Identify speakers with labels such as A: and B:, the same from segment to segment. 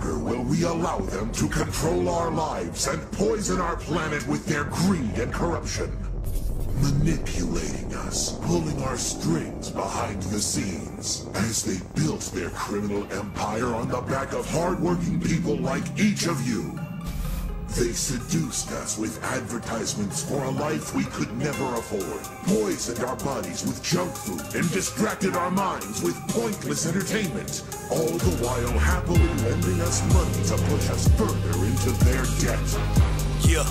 A: longer will we allow them to control our lives and poison our planet with their greed and corruption. Manipulating us, pulling our strings behind the scenes, as they built their criminal empire on the back of hard-working people like each of you. They seduced us with advertisements for a life we could never afford, poisoned our bodies with junk food, and distracted our minds with pointless entertainment, all the while happily lending us money to push us further into their debt.
B: Yeah.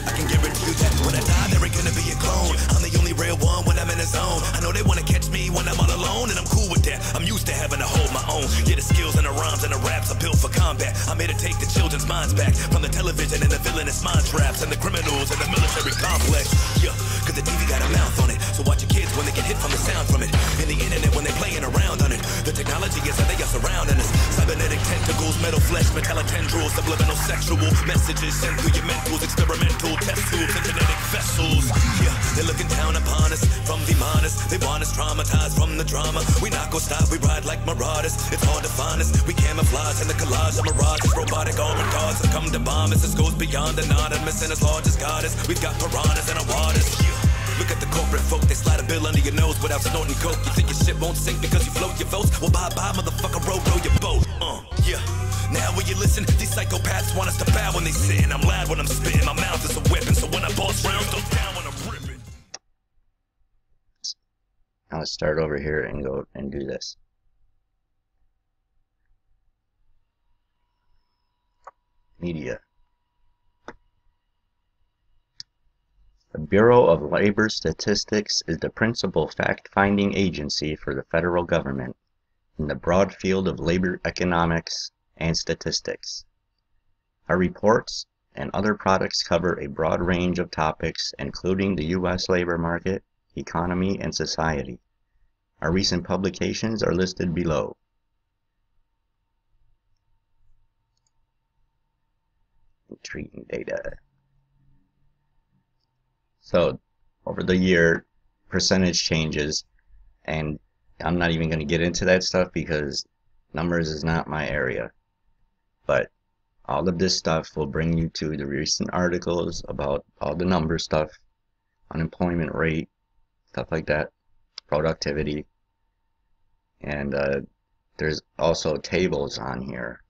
B: I can guarantee you that when I die, there ain't gonna be a clone. I'm the only real one when I'm in the zone. I know they wanna catch me when I'm all alone, and I'm cool with that. I'm used to having to hold my own. Yeah, the skills and the rhymes and the raps are built for combat. I'm here to take the children's minds back from the television and the villainous mind traps and the criminals and the military complex. Yeah, cause the TV got a mouth on it. So watch your kids when they get hit from the sound from it. And the internet when they playing around on it. The technology is how they are surrounding us. Cybernetic tentacles, metal flesh, metallic tendrils, subliminal sexual messages sent through your mentals, experimental test tubes and genetic vessels. Yeah, they're looking down upon us from the minors. They want us traumatized from the drama. We not gonna stop, we ride like marauders. It's hard to find us, we camouflage in the collage of mirages. Robotic armored cars have come to bomb us. This goes beyond anonymous and as large as God is. We've got piranhas in our waters. Yeah. Look at the corporate folk, they slide a bill under your nose without snorting coke. You think your shit won't sink because you float your votes? Well, bye-bye, motherfucker, row your boat. Yeah. Now will you listen? These psychopaths want us to bow when they sin. I'm loud when I'm spitting, my mouth is a weapon. So when I boss rounds, go down when I'm ripping.
C: Now let's start over here and go and do this. Media. The Bureau of Labor Statistics is the principal fact-finding agency for the federal government in the broad field of labor economics and statistics. Our reports and other products cover a broad range of topics, including the U.S. labor market, economy, and society. Our recent publications are listed below. Intriguing data. So, over the year, percentage changes, and I'm not even going to get into that stuff because numbers is not my area. But all of this stuff will bring you to the recent articles about all the number stuff, unemployment rate, stuff like that, productivity, and there's also tables on here.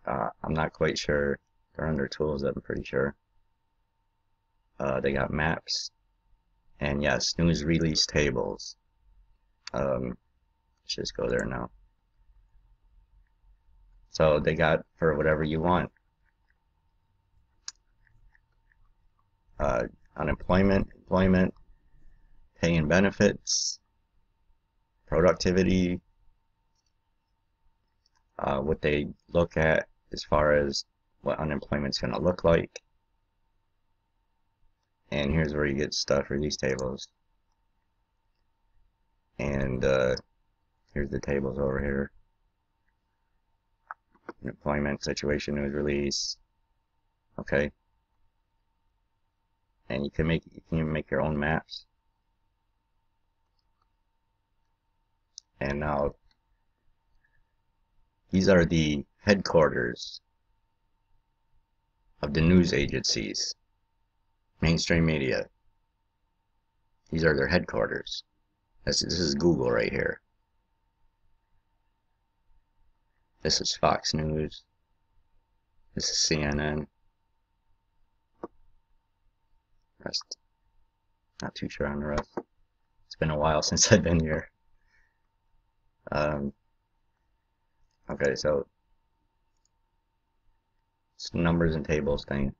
C: I'm not quite sure. They're under tools, I'm pretty sure. They got maps, and yes, news release tables. Let's just go there now. So they got for whatever you want. Unemployment, employment, pay and benefits, productivity, what they look at as far as what unemployment's going to look like. And here's where you get stuff for these tables. And here's the tables over here. Employment situation news release. Okay. And you can even make your own maps. And now these are the headquarters of the news agencies. Mainstream media. These are their headquarters. This is Google right here. This is Fox News. This is CNN. Rest. Not too sure on the rest. It's been a while since I've been here. Okay, so it's numbers and tables thing.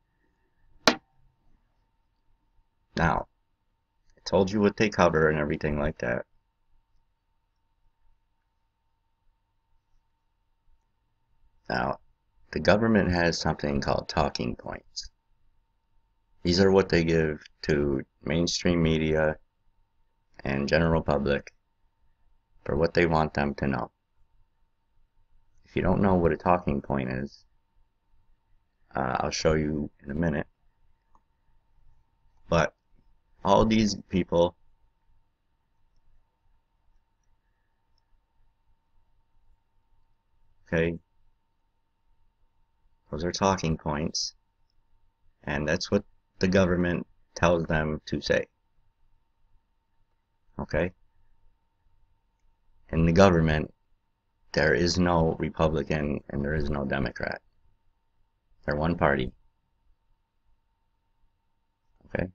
C: Now, I told you what they cover and everything like that. Now, the government has something called talking points. These are what they give to mainstream media and general public for what they want them to know. If you don't know what a talking point is, I'll show you in a minute. But all these people Okay? Those are talking points. And that's what the government tells them to say. Okay? In the government, there is no Republican and there is no Democrat. They're one party. Okay?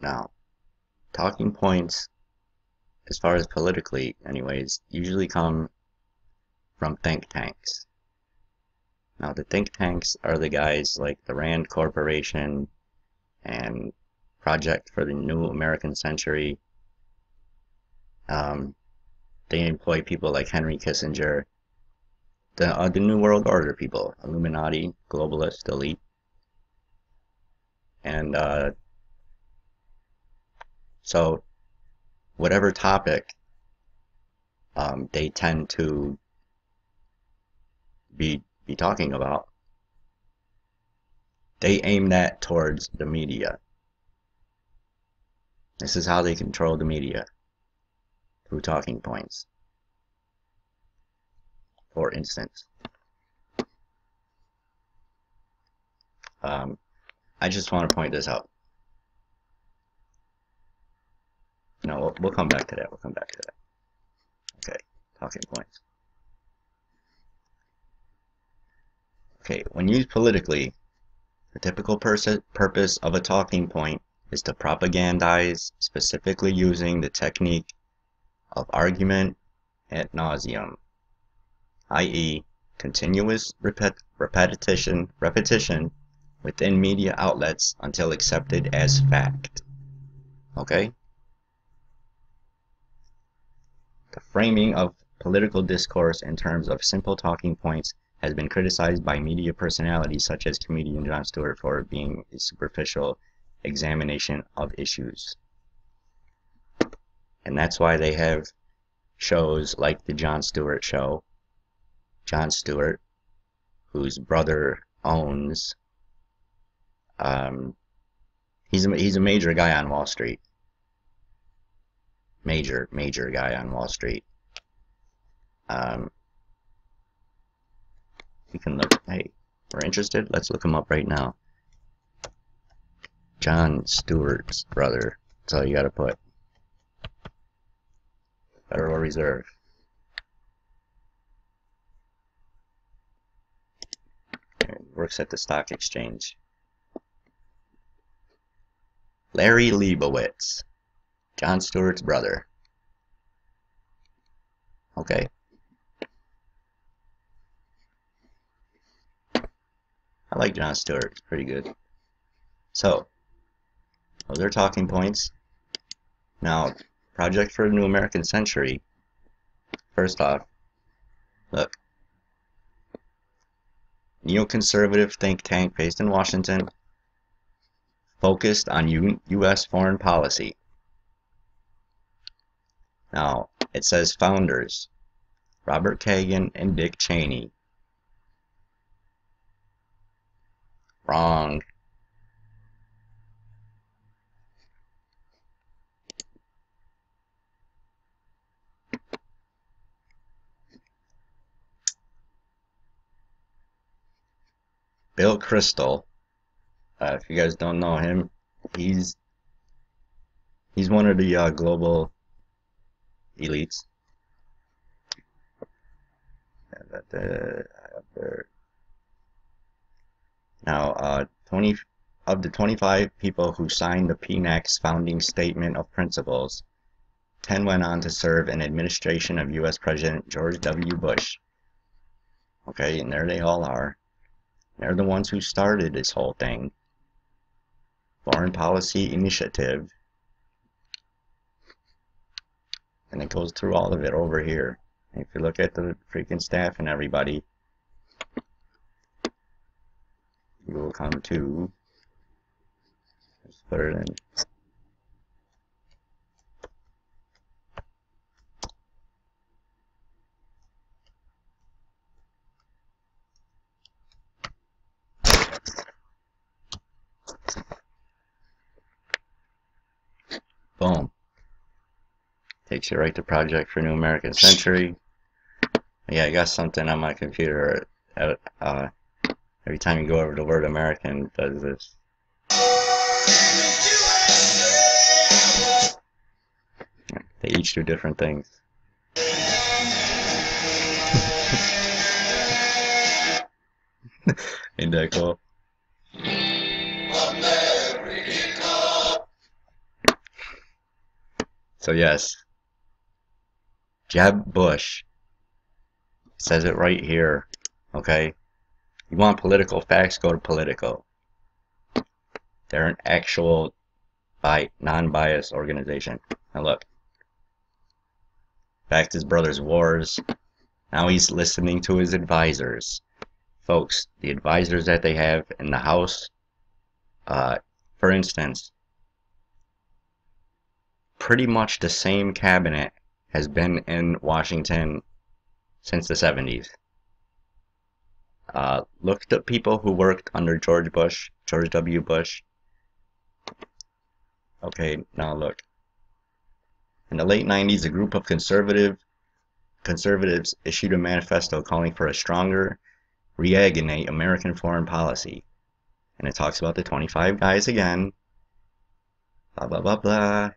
C: Now, talking points, as far as politically, anyways, usually come from think tanks. Now, the think tanks are the guys like the Rand Corporation and Project for the New American Century. They employ people like Henry Kissinger, the New World Order people, Illuminati, globalist, elite. And so whatever topic they tend to be talking about, they aim that towards the media. This is how they control the media, through talking points. For instance, I just want to point this out. No, we'll come back to that. We'll come back to that. Okay, talking points. Okay, when used politically, the typical purpose of a talking point is to propagandize, specifically using the technique of argument ad nauseum, i.e., continuous repetition within media outlets until accepted as fact. Okay? The framing of political discourse in terms of simple talking points has been criticized by media personalities such as comedian Jon Stewart for being a superficial examination of issues. And that's why they have shows like the Jon Stewart Show. Jon Stewart, whose brother owns, he's a major guy on Wall Street. Major guy on Wall Street. We can look. Hey, we're interested? Let's look him up right now. Jon Stewart's brother. That's all you gotta put. Federal Reserve. Works at the stock exchange. Larry Leibowitz. Jon Stewart's brother. Okay. I like Jon Stewart. It's pretty good. So, those are talking points. Now, Project for the New American Century. First off, look. Neoconservative think tank based in Washington, focused on U.S. foreign policy. Now, it says founders, Robert Kagan and Dick Cheney. Wrong. Bill Kristol, if you guys don't know him, he's one of the global elites. Now, 20 of the 25 people who signed the PNAC's founding statement of principles, 10 went on to serve in administration of U.S. President George W. Bush. Okay, and there they all are. They're the ones who started this whole thing. Foreign Policy Initiative. And it goes through all of it over here. And if you look at the freaking staff and everybody, you will come to, let's put it in. Boom. Takes you right to Project for New American Century. Yeah, I got something on my computer. Every time you go over the word American, it does this. They each do different things. Ain't that cool? So yes, Jeb Bush says it right here. Okay, you want political facts? Go to Politico. They're an actual non-biased organization. Now look, back to his brother's wars. Now he's listening to his advisors. Folks, the advisors that they have in the House, for instance, pretty much the same cabinet has been in Washington since the 70s. Look at the people who worked under George W. Bush. Okay, now look. In the late 90s, a group of conservatives issued a manifesto calling for a stronger, reignite American foreign policy. And it talks about the 25 guys again. Blah, blah, blah, blah.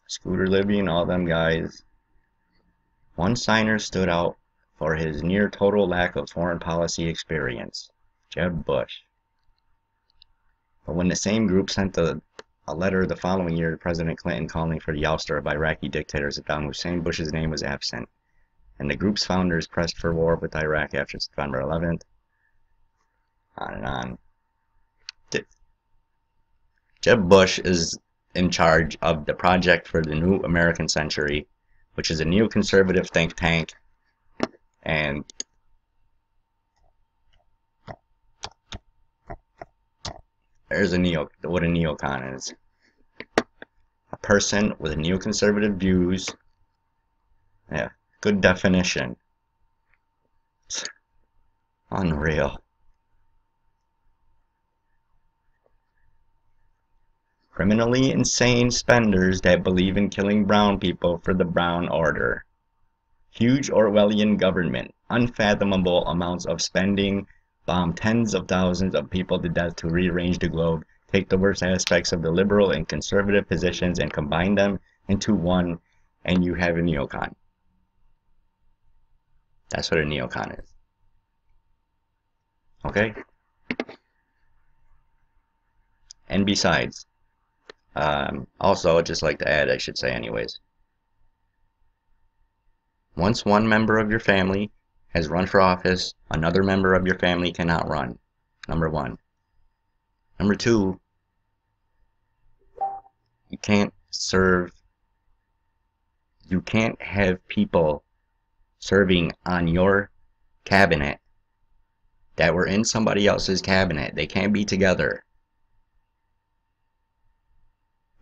C: Scooter Libby and all them guys. One signer stood out for his near-total lack of foreign policy experience, Jeb Bush. But when the same group sent a letter the following year to President Clinton calling for the ouster of Iraqi dictator Saddam Hussein, Bush's name was absent, and the group's founders pressed for war with Iraq after September 11th. On and on. Jeb Bush is in charge of the Project for the New American Century, which is a neoconservative think tank, and there's what a neocon is. A person with neoconservative views. Yeah, good definition. It's unreal. Criminally insane spenders that believe in killing brown people for the brown order. Huge Orwellian government, unfathomable amounts of spending, bomb tens of thousands of people to death to rearrange the globe, take the worst aspects of the liberal and conservative positions and combine them into one, and you have a neocon. That's what a neocon is. Okay? And besides, also, I'd just like to add, I should say anyways, once one member of your family has run for office, another member of your family cannot run. Number one. Number two, you can't have people serving on your cabinet that were in somebody else's cabinet. They can't be together.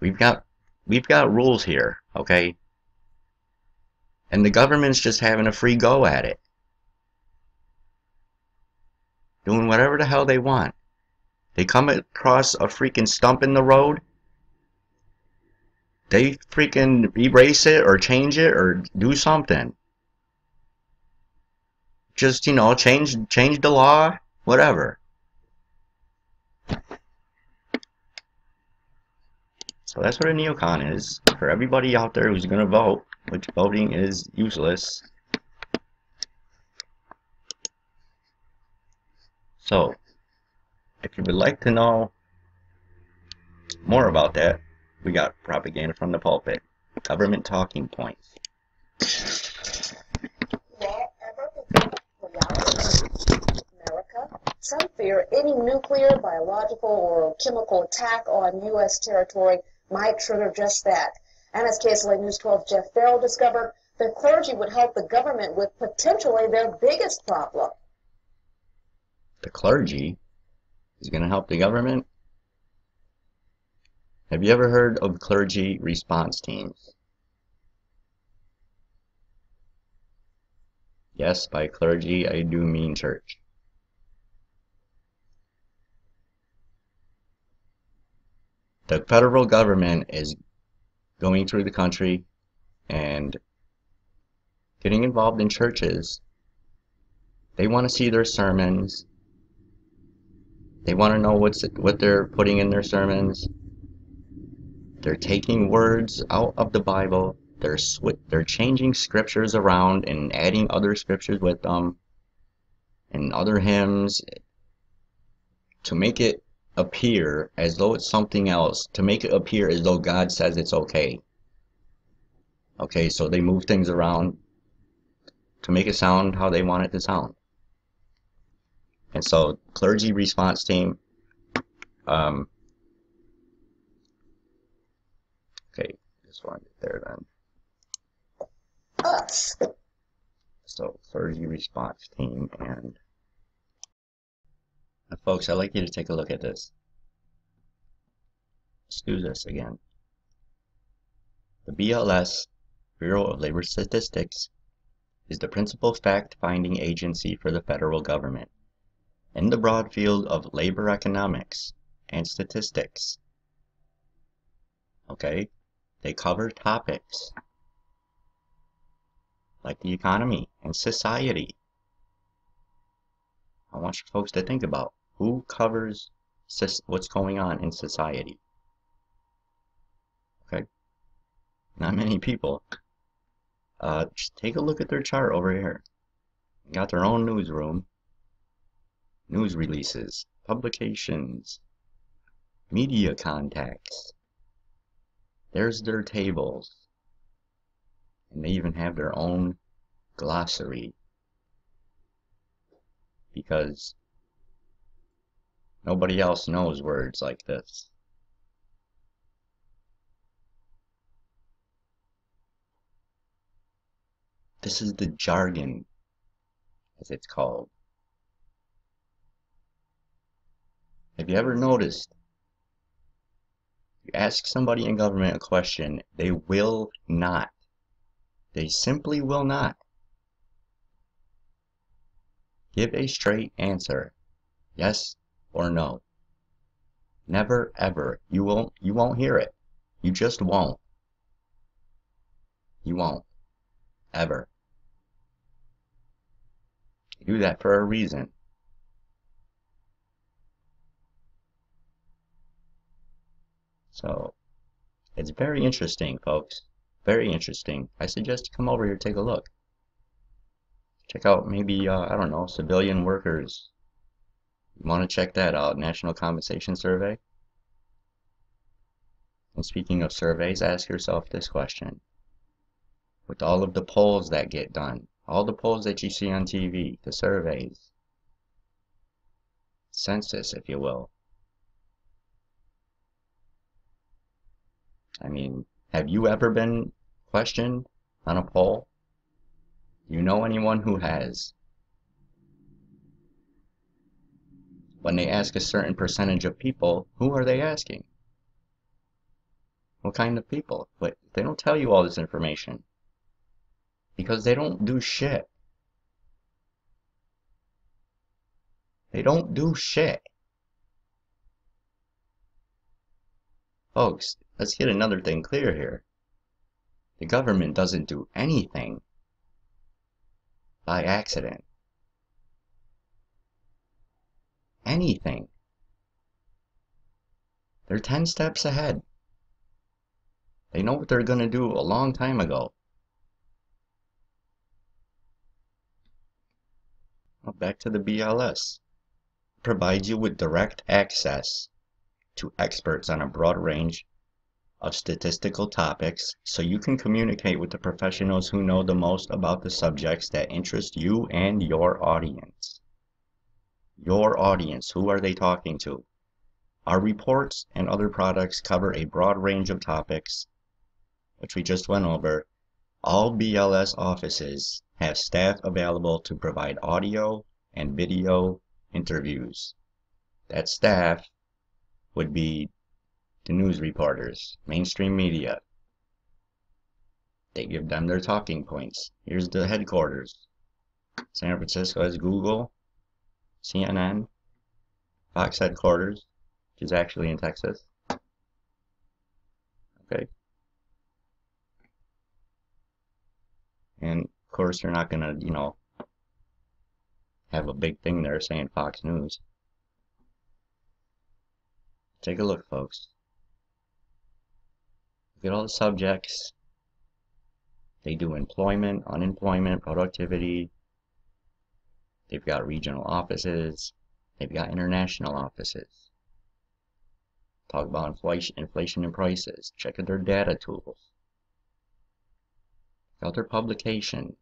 C: We've got rules here, okay? And the government's just having a free go at it. Doing whatever the hell they want. They come across a freaking stump in the road, they freaking erase it or change it or do something. Just, change the law, whatever. So that's what a neocon is. For everybody out there who's going to vote, which voting is useless. So, if you would like to know more about that, we got Propaganda from the Pulpit. Government talking points.
D: America, some fear any nuclear, biological, or chemical attack on U.S. territory might trigger just that. And as KSLA News 12 Jeff Farrell discovered, the clergy would help the government with potentially their biggest problem.
C: The clergy is going to help the government? Have you ever heard of clergy response teams? Yes, by clergy, I do mean church. The federal government is going through the country and getting involved in churches. They want to see their sermons. They want to know what they're putting in their sermons. They're taking words out of the Bible. They're changing scriptures around and adding other scriptures with them and other hymns to make it appear as though it's something else, to make it appear as though God says it's okay. Okay, so they move things around to make it sound how they want it to sound. And so, clergy response team, okay, just wanted it there then.
D: Us.
C: So, clergy response team, and folks, I'd like you to take a look at this. Let's do this again. The BLS, Bureau of Labor Statistics, is the principal fact-finding agency for the federal government in the broad field of labor economics and statistics. Okay? They cover topics like the economy and society. I want you folks to think about who covers what's going on in society. Okay? Not many people. Just take a look at their chart over here. They got their own newsroom, news releases, publications, media contacts. There's their tables. And they even have their own glossary. Because nobody else knows words like this. This is the jargon, as it's called. Have you ever noticed? You ask somebody in government a question, they will not. They simply will not give a straight answer, yes or no. Never ever. You won't hear it. You just won't. You won't. Ever. You do that for a reason. So, it's very interesting, folks. Very interesting. I suggest you come over here and take a look. Check out maybe, I don't know, civilian workers. You want to check that out, National Compensation Survey? And speaking of surveys, ask yourself this question. With all of the polls that get done, all the polls that you see on TV, the surveys, census, if you will. I mean, have you ever been questioned on a poll? Do you know anyone who has? When they ask a certain percentage of people, who are they asking? What kind of people? But they don't tell you all this information. Because they don't do shit. They don't do shit. Folks, let's get another thing clear here. The government doesn't do anything by accident. Anything. They're 10 steps ahead. They know what they're going to do a long time ago. Well, back to the BLS. It provides you with direct access to experts on a broad range of statistical topics, so you can communicate with the professionals who know the most about the subjects that interest you and your audience. Your audience, who are they talking to? Our reports and other products cover a broad range of topics, which we just went over. All BLS offices have staff available to provide audio and video interviews. That staff would be the news reporters, mainstream media. They give them their talking points. Here's the headquarters. San Francisco has Google, CNN, Fox headquarters, which is actually in Texas. Okay. And of course, they're not gonna, you know, have a big thing there saying Fox News. Take a look, folks. Look at all the subjects. They do employment, unemployment, productivity. They've got regional offices. They've got international offices. Talk about inflation and prices. Check out their data tools. Check out their publications.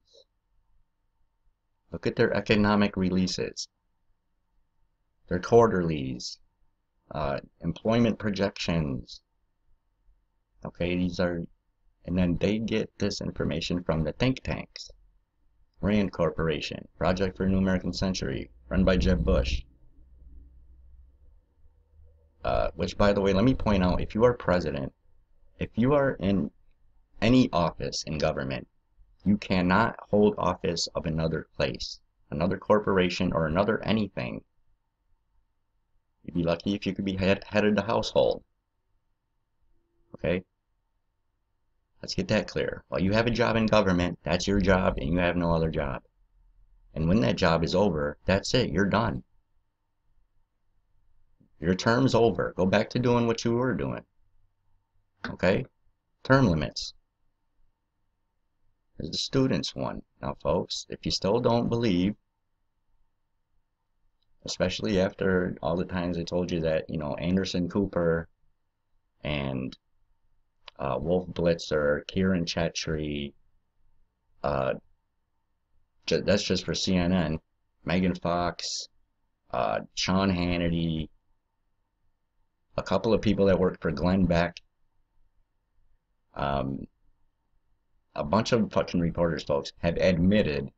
C: Look at their economic releases. Their quarterlies. Employment projections. Okay, these are, and then they get this information from the think tanks. RAND Corporation, Project for a New American Century, run by Jeb Bush. Which, by the way, let me point out, if you are president, if you are in any office in government, you cannot hold office of another place, another corporation, or another anything. You'd be lucky if you could be head of the household. Okay? Let's get that clear. While you have a job in government, that's your job, and you have no other job. And when that job is over, that's it. You're done. Your term's over. Go back to doing what you were doing. Okay? Term limits. There's the students one. Now, folks, if you still don't believe, especially after all the times I told you that, you know, Anderson Cooper and Wolf Blitzer, Kieran Chetry, that's just for CNN, Megan Fox, Sean Hannity, a couple of people that worked for Glenn Beck, a bunch of fucking reporters, folks, have admitted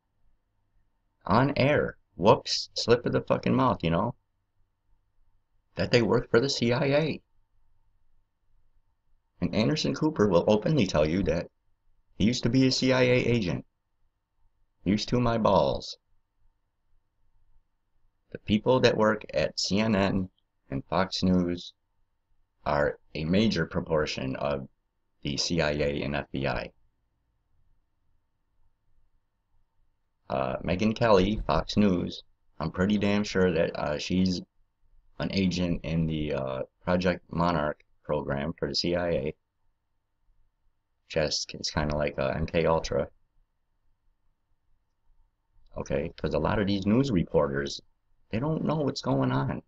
C: on air, whoops, slip of the fucking mouth, you know, that they worked for the CIA. And Anderson Cooper will openly tell you that he used to be a CIA agent. Used to my balls. The people that work at CNN and Fox News are a major proportion of the CIA and FBI. Megyn Kelly, Fox News, I'm pretty damn sure that she's an agent in the Project Monarch program for the CIA. Just, it's kind of like MK Ultra. Okay, because a lot of these news reporters, they don't know what's going on.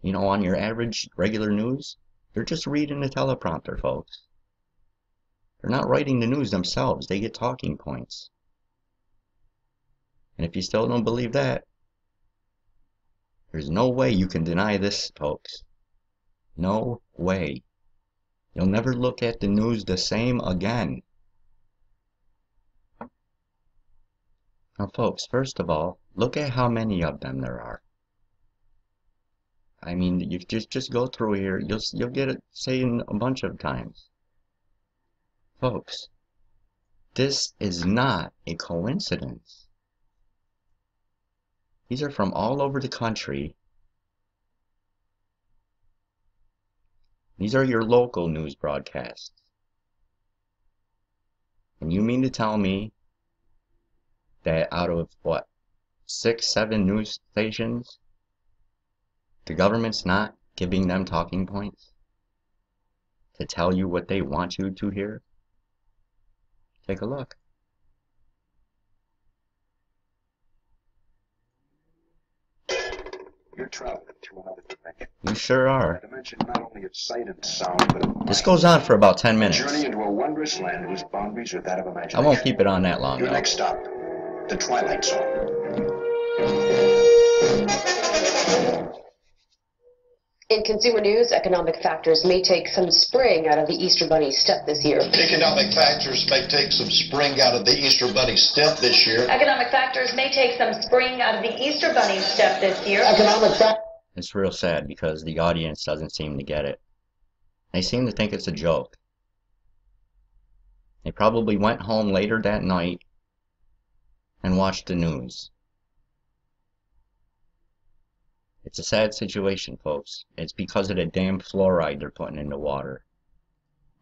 C: You know, on your average regular news, they're just reading the teleprompter, folks. They're not writing the news themselves. They get talking points. And if you still don't believe that, there's no way you can deny this, folks. No way. You'll never look at the news the same again. Now, folks, first of all, look at how many of them there are. I mean, you just go through here, you'll get it saying a bunch of times. Folks, this is not a coincidence. These are from all over the country. These are your local news broadcasts. And you mean to tell me that out of, what, 6, 7 news stations, the government's not giving them talking points to tell you what they want you to hear? Take a look.
E: You're traveling to another dimension.
C: You sure are.
E: A dimension not only of sight and sound, but of mind.
C: This goes on for about 10 minutes.
E: A journey into a wondrous land whose boundaries are that of imagination.
C: I won't keep it on that long,
E: Your
C: though.
E: next stop, the Twilight Zone.
D: In consumer news, economic factors may take some spring out of the Easter Bunny step this year.
F: Economic factors may take some spring out of the Easter Bunny step this year.
G: Economic factors may take some spring out of the Easter Bunny step this year.
C: It's real sad because the audience doesn't seem to get it. They seem to think it's a joke. They probably went home later that night and watched the news. It's a sad situation, folks. It's because of the damn fluoride they're putting in the water.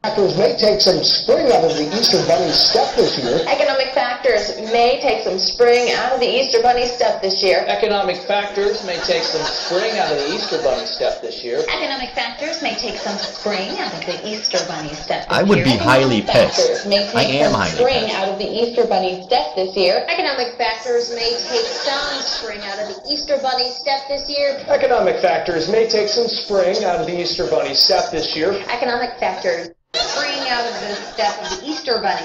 H: Factors may take some spring out of the Easter Bunny step this year.
G: Economic factors factors may take some spring out of the Easter Bunny step this year.
H: Economic factors may take some spring out of the Easter Bunny step this year.
G: Economic factors may take some spring out of the Easter Bunny step this
C: I would
G: year.
C: be highly pissed.
G: May take
C: I am
G: some
C: highly
G: spring
C: pissed.
G: out of the Easter Bunny step this year.
D: Economic factors may take some spring out of the Easter Bunny step this year.
H: Economic factors may take some spring out of the Easter Bunny step this year.
G: Economic factors spring out of the step of the Easter Bunny.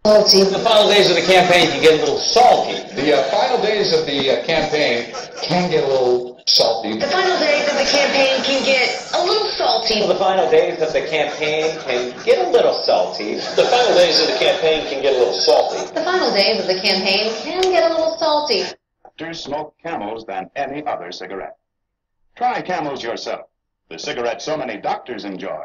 H: The final days of the campaign can get a little salty.
F: The final days of the campaign can get a little salty.
G: The final days of the campaign can get a little salty.
I: The final days of the campaign can get a little salty.
H: The final days of the campaign can get a little salty.
G: The final days of the campaign can get a little salty.
E: Doctors smoke Camels than any other cigarette. Try Camels yourself, the cigarette so many doctors enjoy.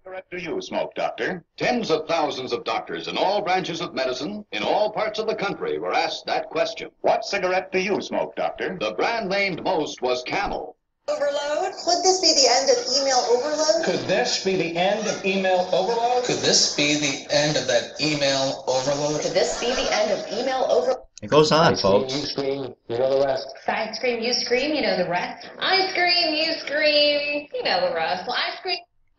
E: What cigarette do you smoke, doctor?
F: Tens of thousands of doctors in all branches of medicine, in all parts of the country, were asked that question.
E: What cigarette do you smoke, doctor?
F: The brand named most was Camel.
D: Overload? Could this be the end of email overload?
H: Could this be the end of email overload?
J: Could this be the end of that email overload?
G: Could this be the end of email overload?
C: It goes on, folks.
H: You scream, you know the rest.
G: I scream, you scream, you know the rest. I scream, you scream, you know the rest. Well, I scream.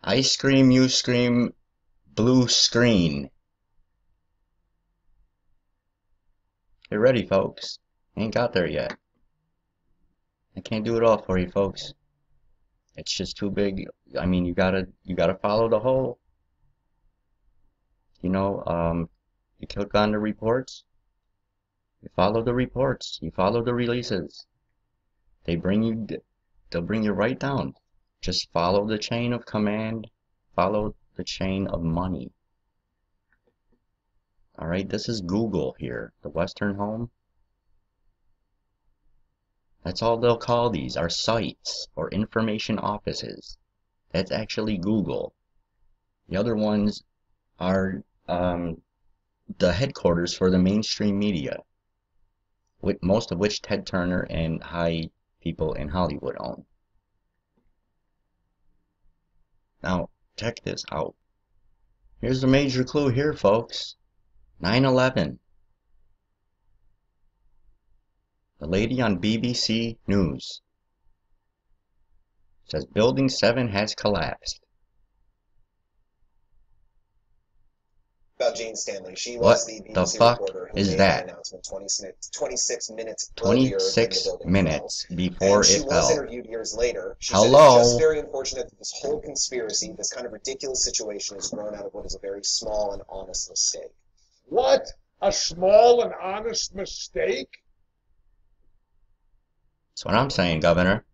C: I scream, you scream, blue screen. Get ready, folks. Ain't got there yet. I can't do it all for you, folks. It's just too big. I mean, you gotta follow the whole. You know, you click on the reports. You follow the reports. You follow the releases. They'll bring you right down. Just follow the chain of command. Follow the chain of money. Alright, this is Google here. The Western Home. That's all they'll call these, are sites or information offices. That's actually Google. The other ones are the headquarters for the mainstream media, with most of which Ted Turner and high people in Hollywood own. Now, check this out. Here's the major clue here, folks. 9/11. The lady on BBC News says Building 7 has collapsed.
K: About Jane Stanley. She
C: What
K: was the BBC
C: the fuck
K: reporter who
C: is
K: made
C: that?
K: that announcement 26 minutes
C: 26 minutes before
K: and she
C: it
K: was
C: fell.
K: interviewed years later. She
C: Hello?
K: said it's just very unfortunate that this whole conspiracy, this kind of ridiculous situation, has grown out of what is a very small and honest mistake.
L: What? A small and honest mistake?
C: That's what I'm saying, Governor.